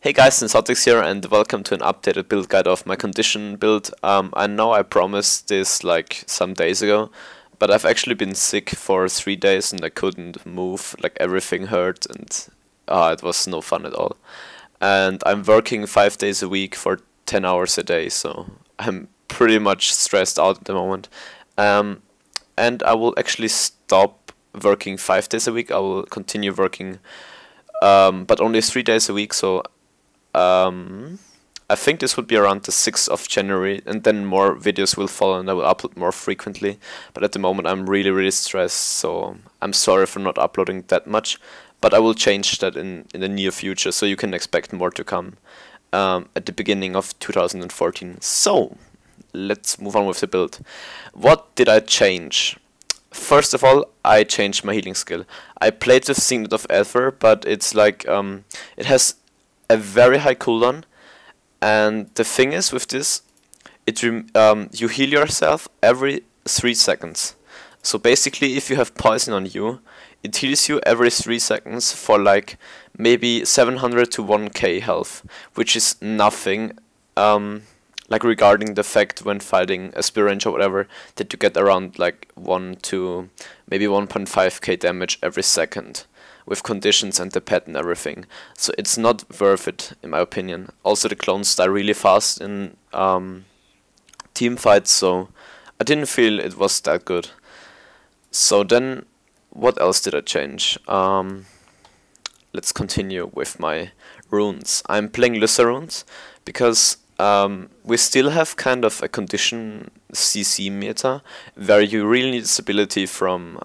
Hey guys, Sensotix here and welcome to an updated build guide of my condition build. I know I promised this like some days ago, but I've actually been sick for 3 days and I couldn't move, like everything hurt and it was no fun at all. And I'm working 5 days a week for 10 hours a day, so I'm pretty much stressed out at the moment. And I will actually stop working 5 days a week. I will continue working but only 3 days a week, so I think this would be around the 6th of January, and then more videos will follow and I will upload more frequently. But at the moment I'm really stressed, so I'm sorry for not uploading that much, but I will change that in the near future, so you can expect more to come at the beginning of 2014. So let's move on with the build. What did I change? First of all, I changed my healing skill. I played with Signet of Ether, but it's like it has a very high cooldown, and the thing is with this, you heal yourself every 3 seconds. So basically, if you have poison on you, it heals you every 3 seconds for like maybe 700 to 1k health, which is nothing. Like regarding the fact when fighting a spear range or whatever, that you get around like 1 to maybe 1.5k damage every second with conditions and the pet and everything. So it's not worth it in my opinion. Also the clones die really fast in team fights, so I didn't feel it was that good. So then what else did I change? Let's continue with my runes. I'm playing Lyssa runes because we still have kind of a condition CC meta where you really need stability from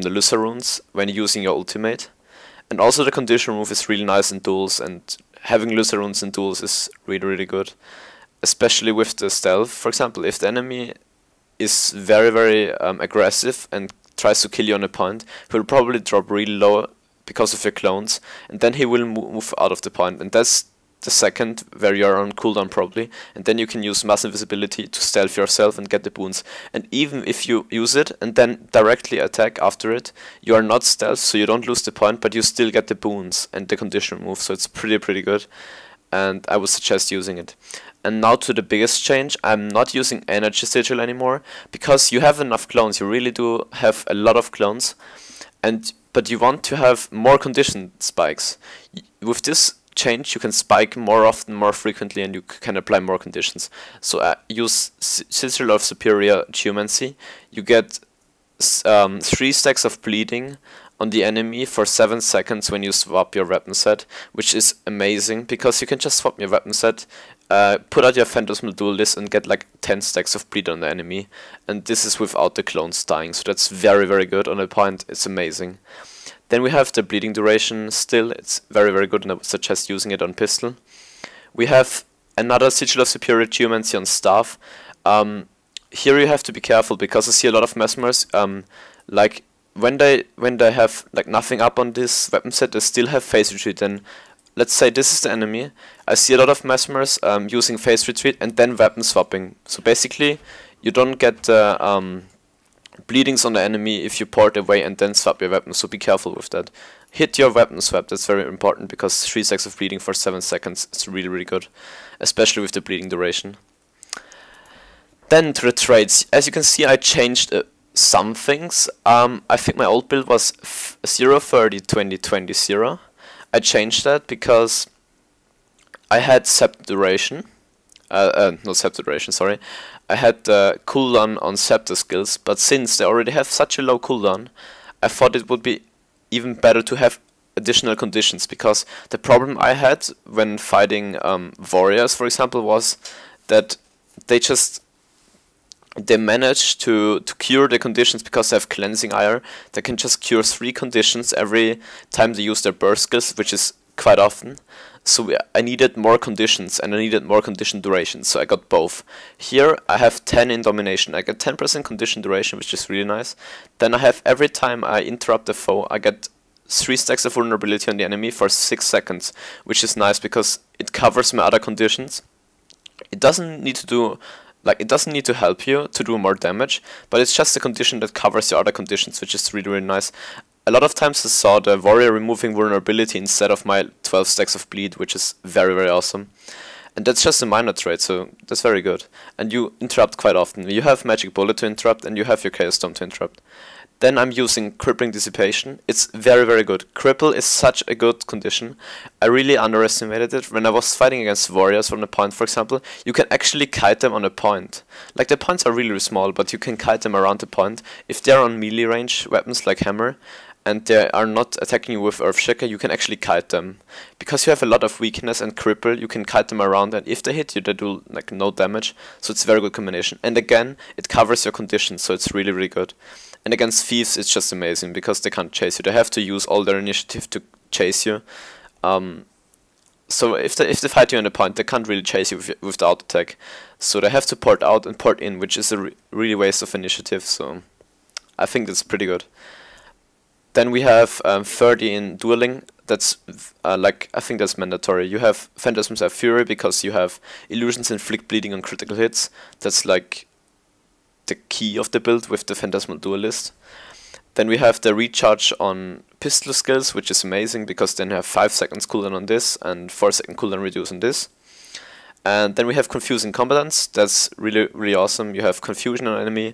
the Lyssa runes when using your ultimate. And also the condition move is really nice in duels, and having Lyssa runes in duels is really good. Especially with the stealth. For example, if the enemy is very aggressive and tries to kill you on a point, he'll probably drop really low because of your clones, and then he will move out of the point, and that's the second where you are on cooldown probably, and then you can use mass invisibility to stealth yourself and get the boons. And even if you use it and then directly attack after it, you are not stealth, so you don't lose the point, but you still get the boons and the conditional move, so it's pretty good, and I would suggest using it. And now to the biggest change, I'm not using energy sigil anymore, because you have enough clones, you really do have a lot of clones, but you want to have more condition spikes. With this change you can spike more often, more frequently, and you can apply more conditions. So use Sigil of Superior Geomancy. You get 3 stacks of bleeding on the enemy for 7 seconds when you swap your weapon set, which is amazing because you can just swap your weapon set, put out your Phantasmal Duelist and get like 10 stacks of bleed on the enemy, and this is without the clones dying, so that's very good on a point. It's amazing. Then we have the bleeding duration still, it's very good, and I would suggest using it on pistol. We have another Sigil of Superior Geomancy on staff. Here you have to be careful because I see a lot of Mesmers, like when they have like nothing up on this weapon set, they still have phase retreat. And let's say this is the enemy, I see a lot of Mesmers using phase retreat and then weapon swapping. So basically you don't get bleedings on the enemy if you port away and then swap your weapon, so be careful with that. Hit your weapon swap, that's very important, because 3 stacks of bleeding for 7 seconds is really good, especially with the bleeding duration. Then to the traits. As you can see, I changed some things. I think my old build was 0-30-20-20-0. I changed that because I had Scepter duration. Not Scepter duration, sorry. I had cooldown on Scepter skills, but since they already have such a low cooldown, I thought it would be even better to have additional conditions, because the problem I had when fighting warriors, for example, was that they manage to cure the conditions because they have cleansing ire. They can just cure 3 conditions every time they use their burst skills, which is quite often. So I needed more conditions, and I needed more condition duration, so I got both. Here I have 10 in domination. I get 10% condition duration, which is really nice. Then I have, every time I interrupt the foe, I get 3 stacks of vulnerability on the enemy for 6 seconds, which is nice because it covers my other conditions. It doesn't need to do Like, it doesn't need to help you to do more damage, but it's just a condition that covers your other conditions, which is really, really nice. a lot of times I saw the warrior removing vulnerability instead of my 12 stacks of bleed, which is very, very awesome. And that's just a minor trait, so that's very good. And you interrupt quite often. You have Magic Bullet to interrupt, and you have your Chaos Storm to interrupt. Then I'm using Crippling Dissipation. It's very, very good. Cripple is such a good condition. I really underestimated it. When I was fighting against warriors on a point, for example, you can actually kite them on a point. Like, the points are really small, but you can kite them around the point. If they're on melee range weapons like Hammer, and they are not attacking you with Earthshaker, you can actually kite them. Because you have a lot of weakness and cripple, you can kite them around, and if they hit you, they do like no damage, so it's a very good combination. And again, it covers your conditions, so it's really, really good. And against thieves, it's just amazing, because they can't chase you. They have to use all their initiative to chase you. So if they fight you on the point, they can't really chase you with the auto attack. So they have to port out and port in, which is a really waste of initiative, so I think that's pretty good. Then we have 30 in Duelling. That's like, I think that's mandatory. You have Phantasms have Fury because you have Illusions inflict bleeding on critical hits. That's like the key of the build with the Phantasmal Duelist. Then we have the recharge on pistol skills, which is amazing because then you have 5 seconds cooldown on this and 4 second cooldown reduce on this. And then we have Confusing Combatants. That's really, really awesome. You have Confusion on enemy.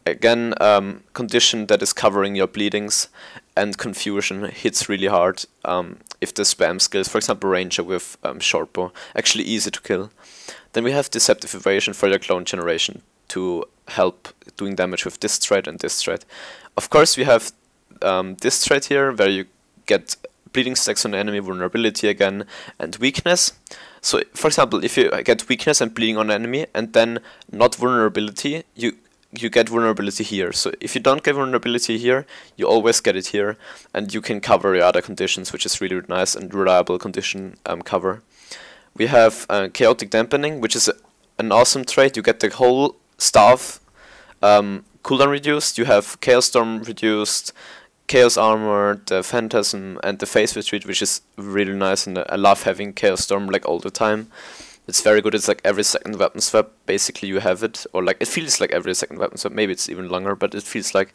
Again, condition that is covering your bleedings, and Confusion hits really hard if the spam skills, for example Ranger with shortbow, actually easy to kill. Then we have Deceptive Evasion for your clone generation to help doing damage with this trait and this trait. Of course we have this trait here where you get bleeding stacks on enemy, vulnerability again, and weakness. So for example, if you get weakness and bleeding on enemy and then not vulnerability, you get vulnerability here. So if you don't get vulnerability here, you always get it here, and you can cover your other conditions, which is really, really nice and reliable condition cover. We have Chaotic Dampening, which is an awesome trait. You get the whole staff cooldown reduced, you have Chaos Storm reduced, Chaos Armor, the Phantasm, and the Phase Retreat, which is really nice, and I love having Chaos Storm like all the time. It's very good. It's like every second weapon swap, basically you have it, or like it feels like every second weapon swap. Maybe it's even longer, but it feels like.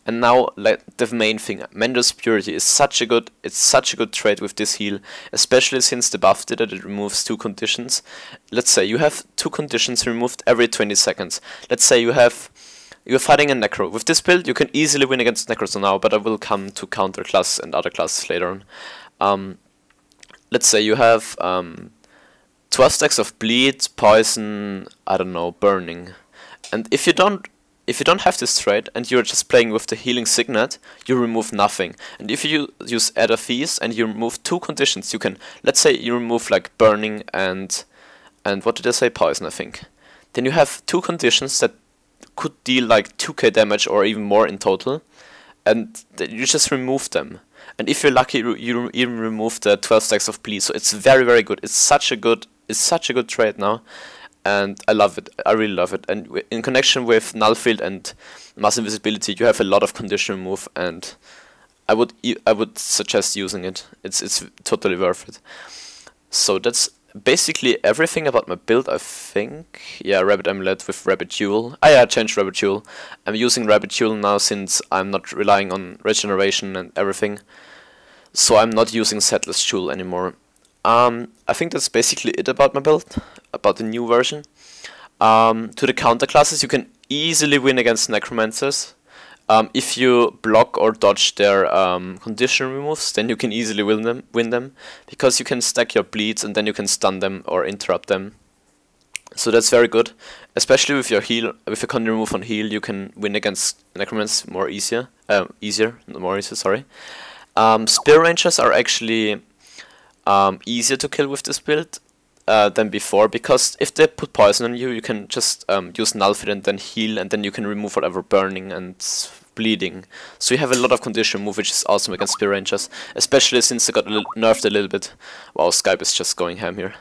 And now, like the main thing, Mendel's Purity is such a good. It's such a good trait with this heal, especially since the buff did it removes 2 conditions. Let's say you have 2 conditions removed every 20 seconds. Let's say you're fighting a Necro. With this build, you can easily win against Necros now, but I will come to counter class and other classes later on. Let's say you have 12 stacks of bleed, poison, I don't know, burning. And if you don't have this trait and you're just playing with the healing signet, you remove nothing. And if you use Adder Feast and you remove 2 conditions, you can, let's say you remove like burning and what did I say, poison, I think. Then you have 2 conditions that could deal like 2k damage or even more in total, and you just remove them. And if you're lucky, you even remove the 12 stacks of bleed. So it's very, very good. It's such a good trait now, and I love it. I really love it. And in connection with Null Field and Mass Invisibility, you have a lot of condition remove, and I would suggest using it. It's totally worth it. So that's basically everything about my build, I think. Yeah, Rabbit Amulet with Rabbit Jewel. Ah yeah, I changed Rabbit Jewel. I'm using Rabbit Jewel now since I'm not relying on regeneration and everything. So I'm not using Settler's Jewel anymore. I think that's basically it about my build, about the new version. To the counter classes, you can easily win against Necromancers. If you block or dodge their condition removes, then you can easily win them, because you can stack your bleeds and then you can stun them or interrupt them. So that's very good, especially with your heal. With your con remove on heal, you can win against Necromancers more easier. Sorry. Spear Rangers are actually easier to kill with this build than before, because if they put poison on you, you can just use Null Field and then heal, and then you can remove whatever burning and bleeding. So you have a lot of condition move, which is awesome against Spear Rangers, especially since they got nerfed a little bit. Wow, Skype is just going ham here.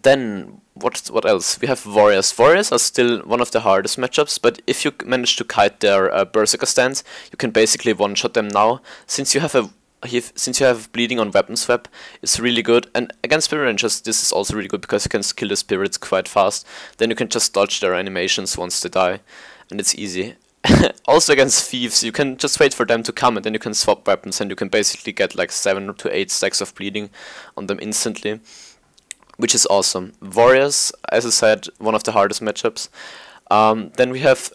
Then what else? We have Warriors. Warriors are still one of the hardest matchups, but if you manage to kite their Berserker stance, you can basically one-shot them now. Since you have bleeding on weapon swap, it's really good. And against Spirit Rangers, this is also really good because you can kill the spirits quite fast. Then you can just dodge their animations once they die, and it's easy. Also against thieves, you can just wait for them to come and then you can swap weapons and you can basically get like 7 to 8 stacks of bleeding on them instantly, which is awesome. Warriors, as I said, one of the hardest matchups. Then we have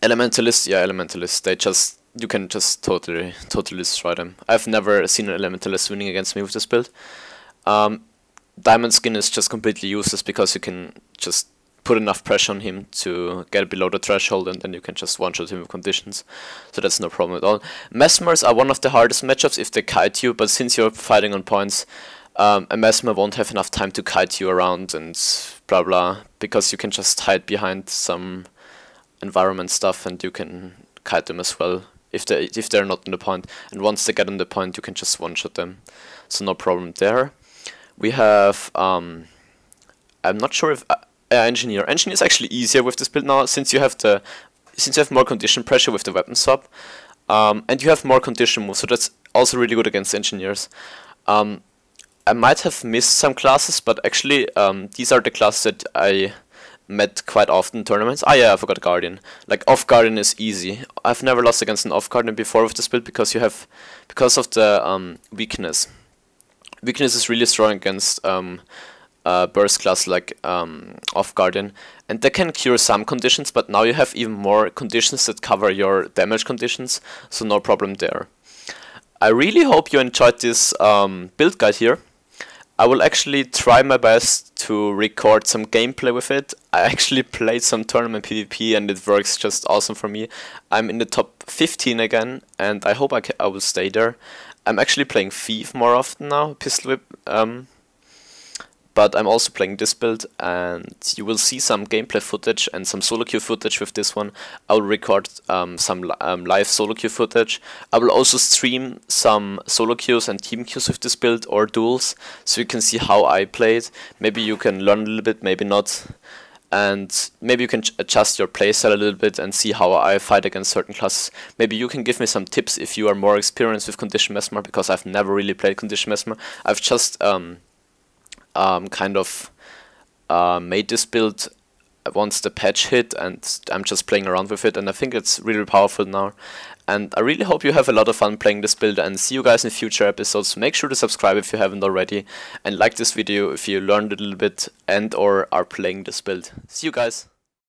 Elementalists. Yeah, Elementalists. You can just totally destroy them. I've never seen an Elementalist winning against me with this build. Diamond Skin is just completely useless because you can just put enough pressure on him to get below the threshold and then you can just one-shot him with conditions. So that's no problem at all. Mesmers are one of the hardest matchups if they kite you, but since you're fighting on points, a Mesmer won't have enough time to kite you around and blah blah, because you can just hide behind some environment stuff and you can kite them as well if they're not on the point. And once they get on the point, you can just one-shot them. So no problem there. We have I'm not sure if Engineer. Engineer is actually easier with this build now, since you have more condition pressure with the weapon swap, and you have more condition moves, so that's also really good against Engineers. I might have missed some classes, but actually these are the classes that I met quite often in tournaments. Ah yeah, I forgot Guardian. Like off Guardian is easy. I've never lost against an off Guardian before with this build because of the weakness. Weakness is really strong against burst class like off Guardian, and they can cure some conditions, but now you have even more conditions that cover your damage conditions, so no problem there. I really hope you enjoyed this build guide here. I will actually try my best to record some gameplay with it. I actually played some tournament PvP and it works just awesome for me. I'm in the top 15 again and I hope I will stay there. I'm actually playing Thief more often now, Pistol Whip, but I'm also playing this build and you will see some gameplay footage and some solo queue footage with this one. I will record some live solo queue footage. I will also stream some solo queues and team queues with this build or duels, so you can see how I played. Maybe you can learn a little bit, maybe not. And maybe you can adjust your playstyle a little bit and see how I fight against certain classes. Maybe you can give me some tips if you are more experienced with Condition Mesmer, because I've never really played Condition Mesmer. I've just kind of made this build once the patch hit and I'm just playing around with it and I think it's really powerful now. And I really hope you have a lot of fun playing this build and see you guys in future episodes. Make sure to subscribe if you haven't already and like this video if you learned a little bit and or are playing this build. See you guys!